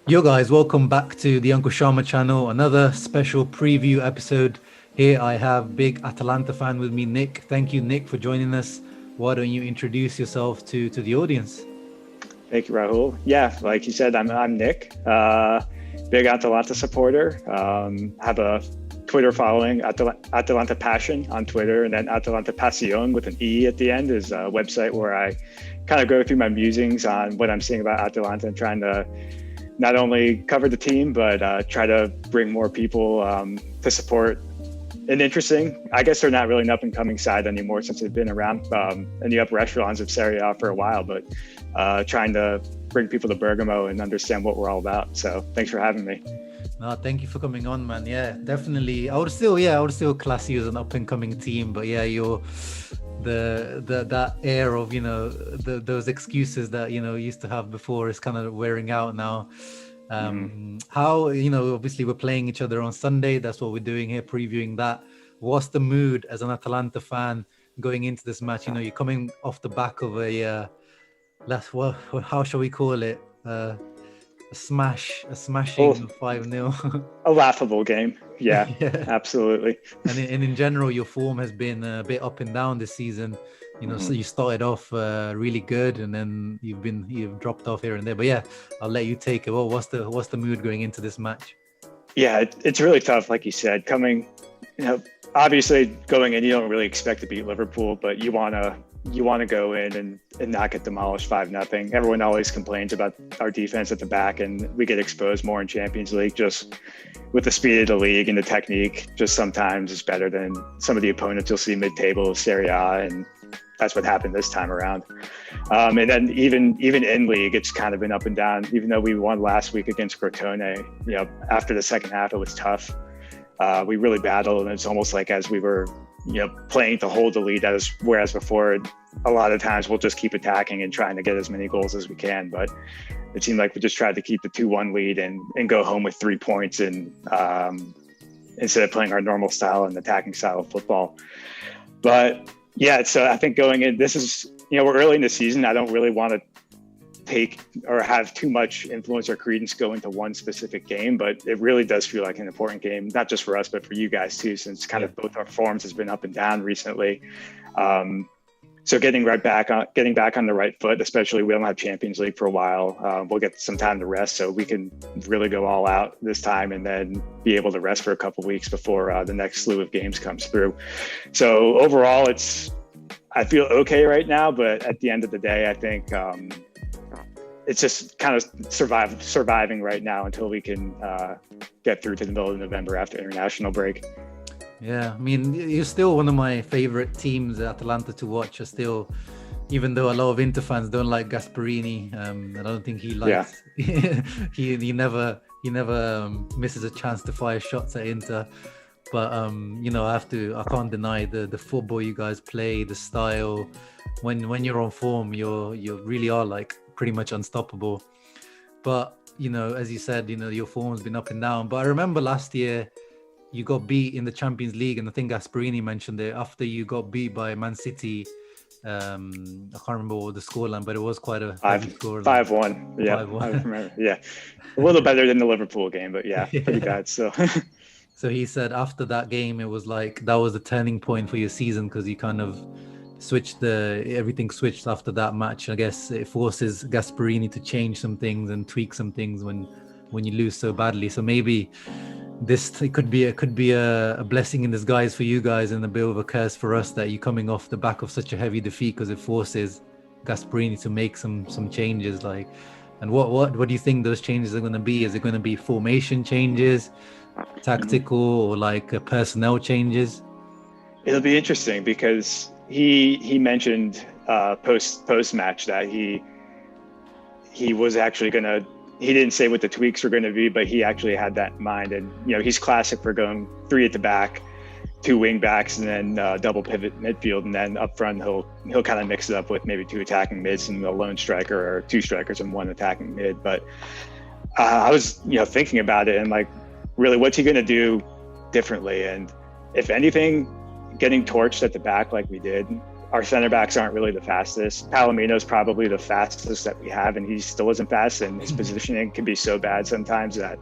Yo guys, welcome back to the Uncle Sharma channel. Another special preview episode. Here I have big Atalanta fan with me, Nick. Thank you, Nick, for joining us. Why don't you introduce yourself to the audience? Thank you, Rahul. Yeah, like you said, I'm Nick, big Atalanta supporter. Have a Twitter following, Atalanta Passion on Twitter, and then Atalanta Passion with an E at the end is a website where I kind of go through my musings on what I'm seeing about Atalanta and trying to not only cover the team, but try to bring more people to support an interesting, I guess they're not really an up and coming side anymore since they've been around in the upper echelons of Serie A for a while, but trying to bring people to Bergamo and understand what we're all about. So thanks for having me. No, thank you for coming on, man. Yeah, definitely. I would still class you as an up and coming team, but yeah, you're the that air of, those excuses that, used to have before is kind of wearing out now. How, obviously we're playing each other on Sunday. That's what we're doing here, previewing that. What's the mood as an Atalanta fan going into this match? You're coming off the back of how shall we call it? A smashing 5-0. A laughable game. Yeah, Yeah. Absolutely. And in general, your form has been a bit up and down this season. So you started off really good, and then you've dropped off here and there. But yeah, I'll let you take it. Well, what's the mood going into this match? Yeah, it's really tough, like you said. Obviously going in, you don't really expect to beat Liverpool, but you want to go in and not get demolished 5-0. Everyone always complains about our defense at the back, and we get exposed more in Champions League. Just with the speed of the league and the technique, just sometimes it's better than some of the opponents you'll see mid-table of Serie A, and that's what happened this time around. And then even in league, it's kind of been up and down. Even though we won last week against Crotone, after the second half, it was tough. We really battled, and it's almost like as we were, playing to hold the lead, whereas before, a lot of times we'll just keep attacking and trying to get as many goals as we can. But it seemed like we just tried to keep the 2-1 lead and go home with 3 points, and instead of playing our normal style and attacking style of football. But yeah, so I think going in, this is, we're early in the season. I don't really want to take or have too much influence or credence go into one specific game, but it really does feel like an important game, not just for us, but for you guys too, since kind of both our forms has been up and down recently. So getting back on the right foot, especially we don't have Champions League for a while. We'll get some time to rest, so we can really go all out this time and then be able to rest for a couple of weeks before the next slew of games comes through. So overall, I feel okay right now, but at the end of the day, I think it's just kind of surviving right now until we can get through to the middle of November after international break. Yeah, I mean, you're still one of my favorite teams, Atalanta, to watch. Even though a lot of Inter fans don't like Gasperini, I don't think he likes. Yeah. he never misses a chance to fire shots at Inter. But I can't deny the football you guys play, the style. When you're on form, you really are like pretty much unstoppable. But as you said, your form's been up and down. But I remember last year you got beat in the Champions League, and I think Gasperini mentioned it after you got beat by Man City. I can't remember what the scoreline, but it was quite a heavy scoreline. 5-1. Yeah, 5-1. I remember. Yeah, a little better than the Liverpool game, but yeah, pretty bad. So. So he said after that game, it was like that was the turning point for your season, because you kind of everything switched after that match. I guess it forces Gasperini to change some things and tweak some things when you lose so badly. So maybe it could be a blessing in disguise for you guys and a bit of a curse for us that you're coming off the back of such a heavy defeat, because it forces Gasperini to make some changes. And what do you think those changes are going to be? Is it going to be formation changes, tactical, or personnel changes? It'll be interesting because he mentioned post match that he was actually gonna. He didn't say what the tweaks were going to be, but he actually had that in mind. And he's classic for going 3 at the back, 2 wing backs, and then double pivot midfield, and then up front he'll kind of mix it up with maybe 2 attacking mids and a lone striker, or 2 strikers and 1 attacking mid. But I was thinking about it, and really, what's he going to do differently? And if anything, getting torched at the back like we did our center backs aren't really the fastest. Palomino's probably the fastest that we have, and he still isn't fast, and his positioning can be so bad sometimes that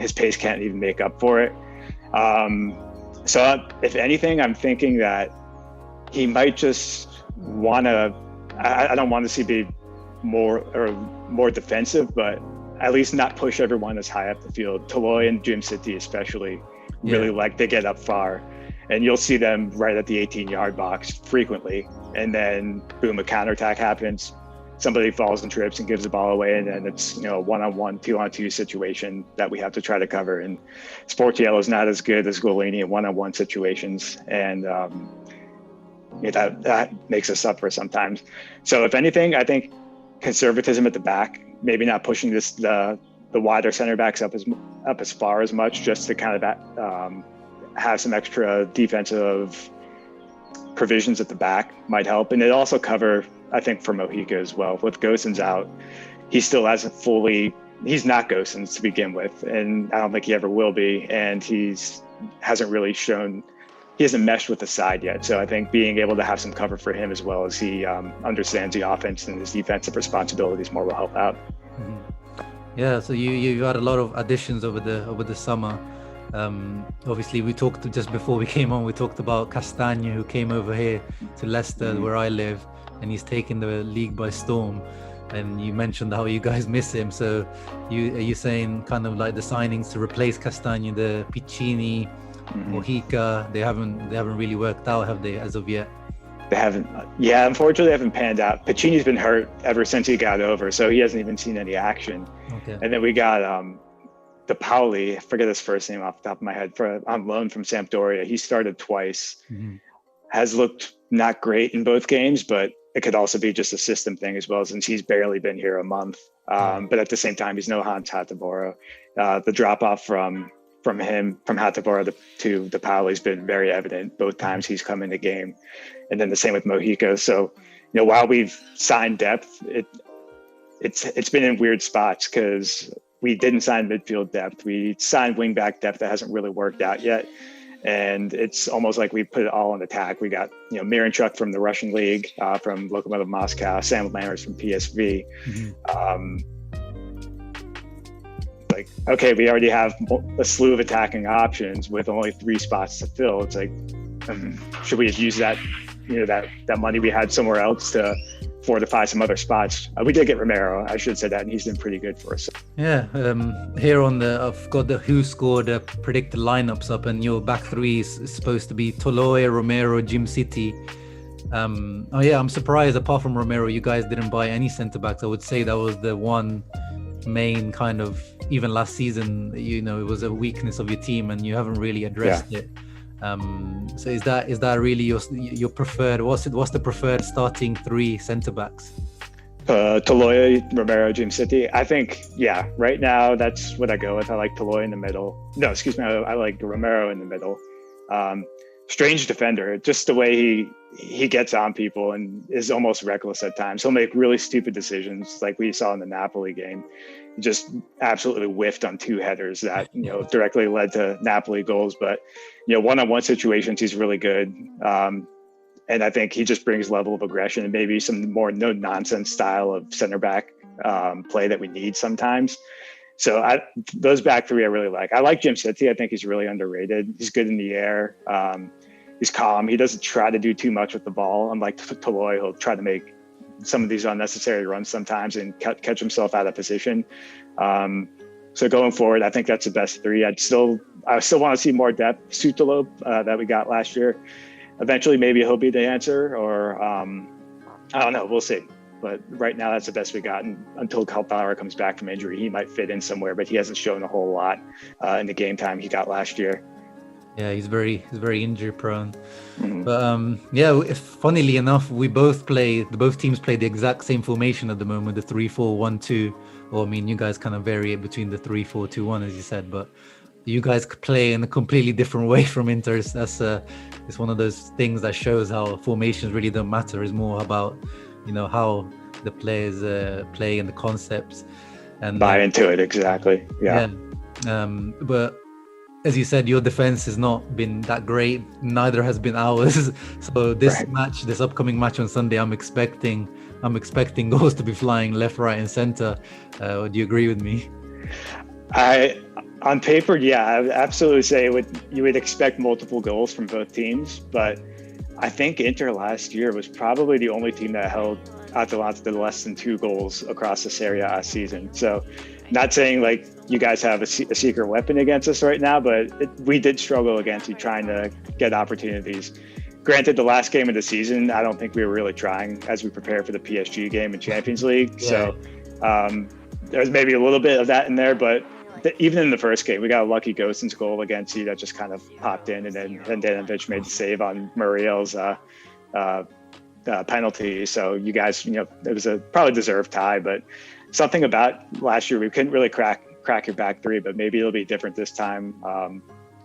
his pace can't even make up for it. So if anything, I'm thinking that he might just want to, I don't want to see be more defensive, but at least not push everyone as high up the field. Toloi and Gym City especially really like to get up far, and you'll see them right at the 18-yard box frequently. And then boom, a counterattack happens. Somebody falls and trips and gives the ball away, and then it's, you know, a one-on-one, two-on-two situation that we have to try to cover. And Sportiello is not as good as Golini in one-on-one situations, and that makes us suffer sometimes. So if anything, I think conservatism at the back, maybe not pushing the wider center backs up as far as much, just to kind of have some extra defensive provisions at the back might help. And it also cover, I think, for Mojica as well. With Gosens out, he still hasn't he's not Gosens to begin with, and I don't think he ever will be. And he hasn't meshed with the side yet. So I think being able to have some cover for him as well as he understands the offense and his defensive responsibilities more will help out. Yeah, so you had a lot of additions over the summer. Obviously, we talked just before we came on. We talked about Castagna, who came over here to Leicester, where I live, and he's taken the league by storm. And you mentioned how you guys miss him. So are you saying kind of like the signings to replace Castagna, the Piccini, Mojica, they haven't really worked out, have they, as of yet? They haven't. Yeah, unfortunately, they haven't panned out. Piccini's been hurt ever since he got over, so he hasn't even seen any action. Okay. And then we got De Pauli, I forget his first name off the top of my head, on loan from Sampdoria. He started twice, has looked not great in both games, but it could also be just a system thing as well, since he's barely been here a month. But at the same time, he's no Hans Hateboer. The drop off from Hateboer to De Pauli has been very evident both times he's come in the game. And then the same with Mojica. So, you know, while we've signed depth, it's been in weird spots because we didn't sign midfield depth. We signed wingback depth that hasn't really worked out yet. And it's almost like we put it all on attack. We got, you know, Miranchuk from the Russian league, from Lokomotiv Moscow, Sam Lammers from PSV. Like, okay, we already have a slew of attacking options with only 3 spots to fill. It's like, should we have used that, you know, that money we had somewhere else to fortify some other spots? We did get Romero, I should say that, and he's been pretty good for us. Yeah, here on I've got the who scored predicted lineups up, and your back three is supposed to be Toloi, Romero, Gym City. I'm surprised, apart from Romero, you guys didn't buy any centre backs. I would say that was the one main kind of, even last season, you know, it was a weakness of your team, and you haven't really addressed it. So is that really your preferred? What's the preferred starting 3 centre backs? Toloi, Romero, Gym City. I think, yeah, right now that's what I go with. I like Toloi in the middle. No, excuse me, I like Romero in the middle. Strange defender, just the way he gets on people and is almost reckless at times. He'll make really stupid decisions, like we saw in the Napoli game. He just absolutely whiffed on 2 headers that, you know, directly led to Napoli goals. But, you know, one-on-one situations, he's really good. And I think he just brings level of aggression and maybe some more no-nonsense style of center back play that we need sometimes. So those back 3 I really like. I like Gym City. I think he's really underrated. He's good in the air. He's calm. He doesn't try to do too much with the ball. Unlike Toloi, he'll try to make some of these unnecessary runs sometimes and catch himself out of position. So going forward, I think that's the best 3. I still want to see more depth. Sutalo that we got last year. Eventually, maybe he'll be the answer, or I don't know. We'll see. But right now, that's the best we got. And until Calpara comes back from injury, he might fit in somewhere, but he hasn't shown a whole lot in the game time he got last year. Yeah, he's very injury prone. But funnily enough, both teams play the exact same formation at the moment, the 3-4-1-2. Or I mean, you guys kind of vary it between the 3-4-2-1, as you said, but you guys play in a completely different way from Inter. It's one of those things that shows how formations really don't matter. It's more about, you know, how the players play and the concepts and buy into it. Exactly. Yeah. But as you said, your defense has not been that great. Neither has been ours. So this match, this upcoming match on Sunday, I'm expecting goals to be flying left, right, and center. Do you agree with me? On paper, yeah, I would absolutely say you would expect multiple goals from both teams, but I think Inter last year was probably the only team that held Atalanta to less than 2 goals across the Serie A season. So not saying like you guys have a secret weapon against us right now, but we did struggle against you trying to get opportunities. Granted, the last game of the season, I don't think we were really trying as we prepare for the PSG game in Champions League. Yeah. So there's maybe a little bit of that in there, but even in the first game, we got a lucky Gosens goal against you that just kind of popped in, and then Handanovic made the save on Muriel's penalty. So you guys, it was a probably deserved tie, but something about last year, we couldn't really crack your back three, but maybe it'll be different this time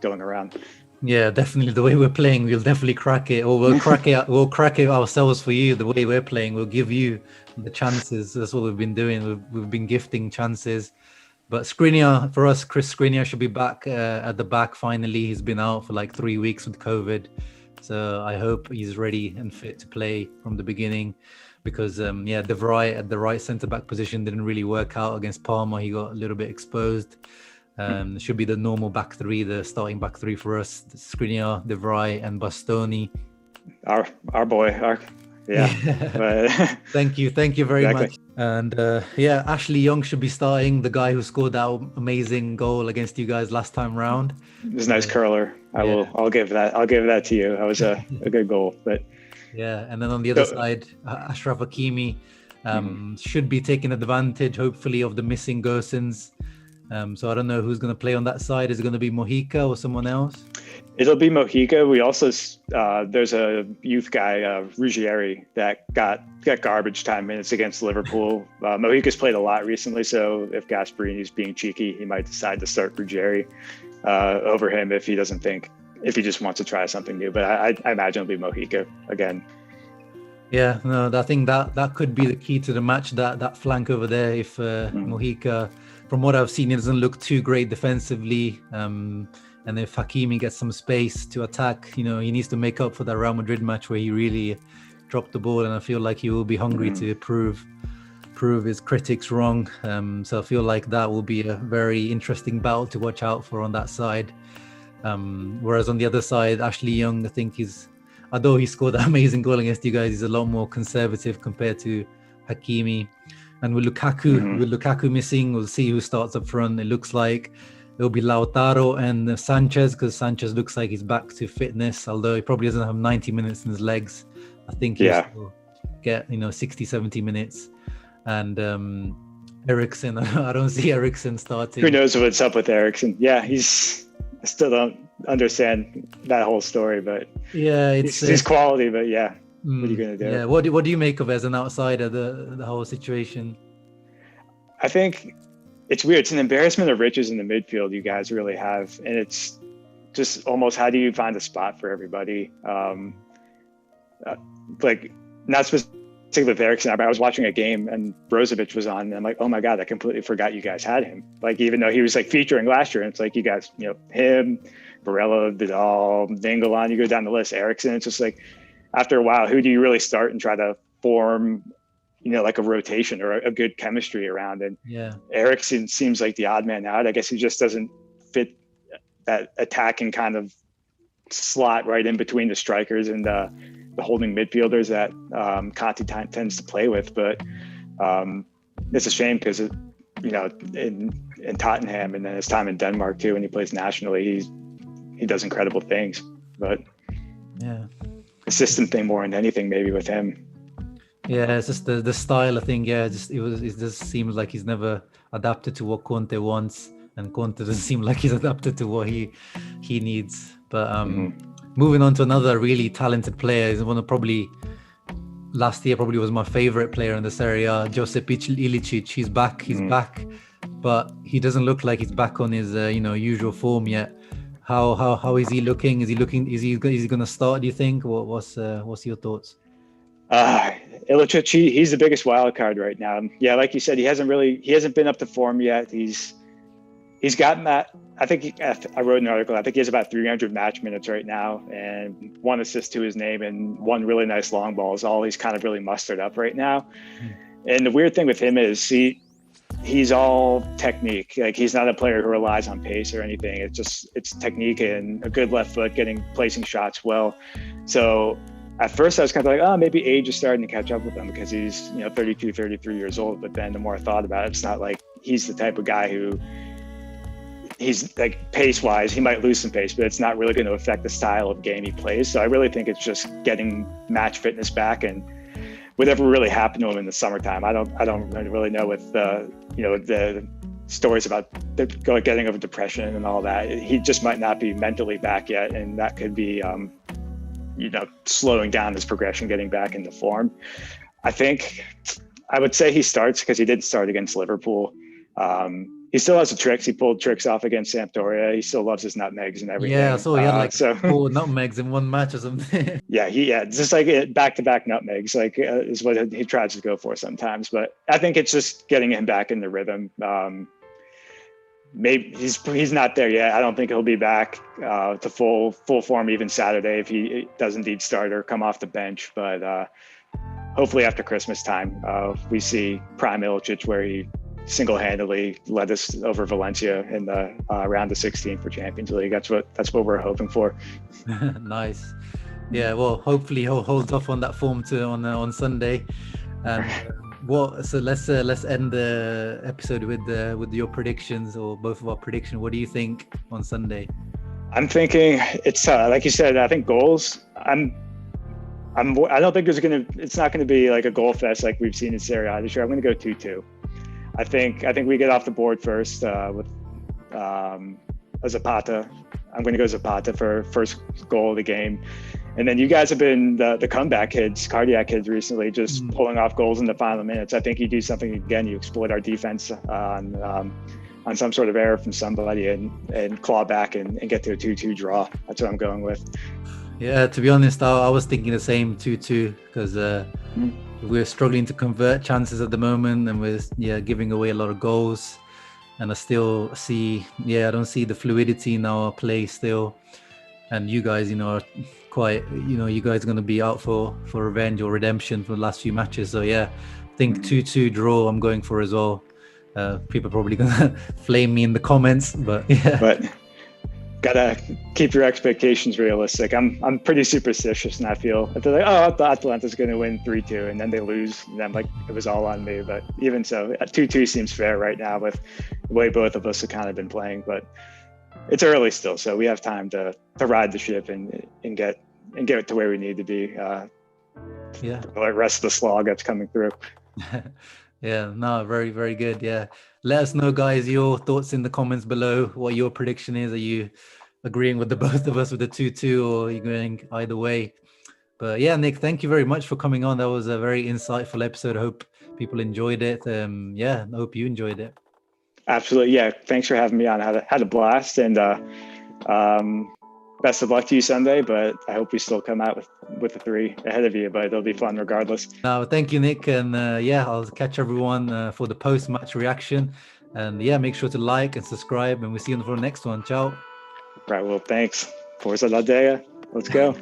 going around. Yeah, definitely. The way we're playing, we'll definitely crack it, or we'll crack it. We'll crack it ourselves for you. The way we're playing, we'll give you the chances. That's what we've been doing. We've been gifting chances. But Skriniar, for us, Chris Skriniar should be back at the back finally. He's been out for like 3 weeks with COVID. So I hope he's ready and fit to play from the beginning, because De Vrij at the right centre-back position didn't really work out against Parma. He got a little bit exposed. Should be the normal back three, the starting back three for us: Skriniar, De Vrij, and Bastoni. Our boy, yeah. Thank you very much. And Ashley Young should be starting, the guy who scored that amazing goal against you guys last time round. It was a nice curler. I'll give that to you. That was a good goal. But yeah, and then on the other side, Ashraf Hakimi should be taking advantage, hopefully, of the missing Gosens. So I don't know who's going to play on that side. Is it going to be Mojica or someone else? It'll be Mojica. We also there's a youth guy, Ruggieri, that got garbage time minutes against Liverpool. Mojica's played a lot recently, so if Gasperini's being cheeky, he might decide to start Ruggieri over him if he just wants to try something new. But I imagine it'll be Mojica again. Yeah, no, I think that could be the key to the match. That flank over there, if Mojica, from what I've seen, he doesn't look too great defensively. And if Hakimi gets some space to attack, he needs to make up for that Real Madrid match where he really dropped the ball. And I feel like he will be hungry to prove his critics wrong. So I feel like that will be a very interesting battle to watch out for on that side. Whereas on the other side, Ashley Young, I think although he scored that amazing goal against you guys, he's a lot more conservative compared to Hakimi. And with Lukaku missing, we'll see who starts up front. It looks like it'll be Lautaro and Sanchez, because Sanchez looks like he's back to fitness, although he probably doesn't have 90 minutes in his legs. I think he'll get 60, 70 minutes. And Eriksen, I don't see Eriksen starting. Who knows what's up with Eriksen? Yeah, I still don't understand that whole story, but yeah, it's quality. But yeah, what are you gonna do? Yeah, what do you make of it as an outsider, the whole situation? I think it's weird. It's an embarrassment of riches in the midfield you guys really have, and it's just almost, how do you find a spot for everybody? Like, not specifically with Eriksen, but I was watching a game and Brozovic was on, and I'm like, oh my god, I completely forgot you guys had him. Like, even though he was like featuring last year, and it's like, you guys, him, Barella, Vidal, Nainggolan, you go down the list, Eriksen. It's just like, after a while, who do you really start and try to form like a rotation or a good chemistry around? And Eriksen seems like the odd man out. I guess he just doesn't fit that attacking kind of slot right in between the strikers and the holding midfielders that Conte tends to play with. But it's a shame, because in Tottenham, and then his time in Denmark too, when he plays nationally, he does incredible things. But the system thing more than anything, maybe with him. Yeah, it's just the style, I think. Yeah, it just seems like he's never adapted to what Conte wants, and Conte doesn't seem like he's adapted to what he needs. But moving on to another really talented player, is one of last year probably was my favorite player in the Serie A, Josip Ilicic. He's back, but he doesn't look like he's back on his usual form yet. How is he looking? Is he going to start, do you think? What's your thoughts? Ilicic, he's the biggest wild card right now. Yeah, like you said, he hasn't been up to form yet. He's he's gotten that. I think I wrote an article. I think he has about 300 match minutes right now, and 1 assist to his name, and 1 really nice long ball is all he's kind of really mustered up right now. And the weird thing with him is he's all technique. Like, he's not a player who relies on pace or anything. It's technique and a good left foot, placing shots well. So at first I was kind of like, oh, maybe age is starting to catch up with him because he's 32, 33 years old. But then the more I thought about it, it's not like he's the type of guy who, he's like, pace wise, he might lose some pace, but it's not really going to affect the style of game he plays. So I really think it's just getting match fitness back, and whatever really happened to him in the summertime. I don't really know with the stories about getting over depression and all that. He just might not be mentally back yet, and that could be slowing down his progression, getting back into form. I would say he starts because he did start against Liverpool. He still has the tricks. He pulled tricks off against Sampdoria. He still loves his nutmegs and everything. Yeah, so he had 4 nutmegs in 1 match or something. Yeah, just like back-to-back nutmegs, is what he tries to go for sometimes. But I think it's just getting him back in the rhythm. Maybe he's not there yet. I don't think he'll be back to full form even Saturday if he does indeed start or come off the bench. But hopefully after Christmas time, we see prime Ilicic, where he single-handedly led us over Valencia in the round of 16 for Champions League. That's what we're hoping for. Nice. Yeah, well, hopefully he'll hold off on that form on Sunday. So let's end the episode with your predictions, or both of our predictions. What do you think on Sunday? I'm thinking it's like you said. I think goals. I don't think it's not gonna be like a goal fest like we've seen in Serie A this year. I'm gonna go 2-2. I think we get off the board first with a Zapata. I'm going to go Zapata for first goal of the game. And then you guys have been the comeback kids, cardiac kids recently, just pulling off goals in the final minutes. I think you do something again. You exploit our defense on some sort of error from somebody and claw back and get to a 2-2 draw. That's what I'm going with. Yeah, to be honest, I was thinking the same 2-2 because we're struggling to convert chances at the moment, and we're giving away a lot of goals. And I still I don't see the fluidity in our play still. And you guys, are quite, you guys are going to be out for revenge or redemption for the last few matches. So yeah, I think 2-2 draw I'm going for as well. People are probably going to flame me in the comments, but yeah. But gotta keep your expectations realistic. I'm pretty superstitious, and I feel if they're like, oh, Atalanta's going to win 3-2, and then they lose, and I'm like, it was all on me. But even so, 2-2 seems fair right now with the way both of us have kind of been playing. But it's early still, so we have time to ride the ship and get it to where we need to be. The rest of the slog that's coming through. Yeah, no, very, very good. Yeah. Let us know, guys, your thoughts in the comments below, what your prediction is. Are you agreeing with the both of us with the 2-2, or are you going either way? But yeah, Nick, thank you very much for coming on. That was a very insightful episode. I hope people enjoyed it. I hope you enjoyed it. Absolutely. Yeah. Thanks for having me on. I had a blast, and best of luck to you Sunday, but I hope we still come out with the 3 ahead of you, but it'll be fun regardless. No, thank you, Nick. And I'll catch everyone for the post-match reaction. And make sure to like and subscribe, and we'll see you for the next one. Ciao. Right. Well, thanks. Forza la Dea. Let's go.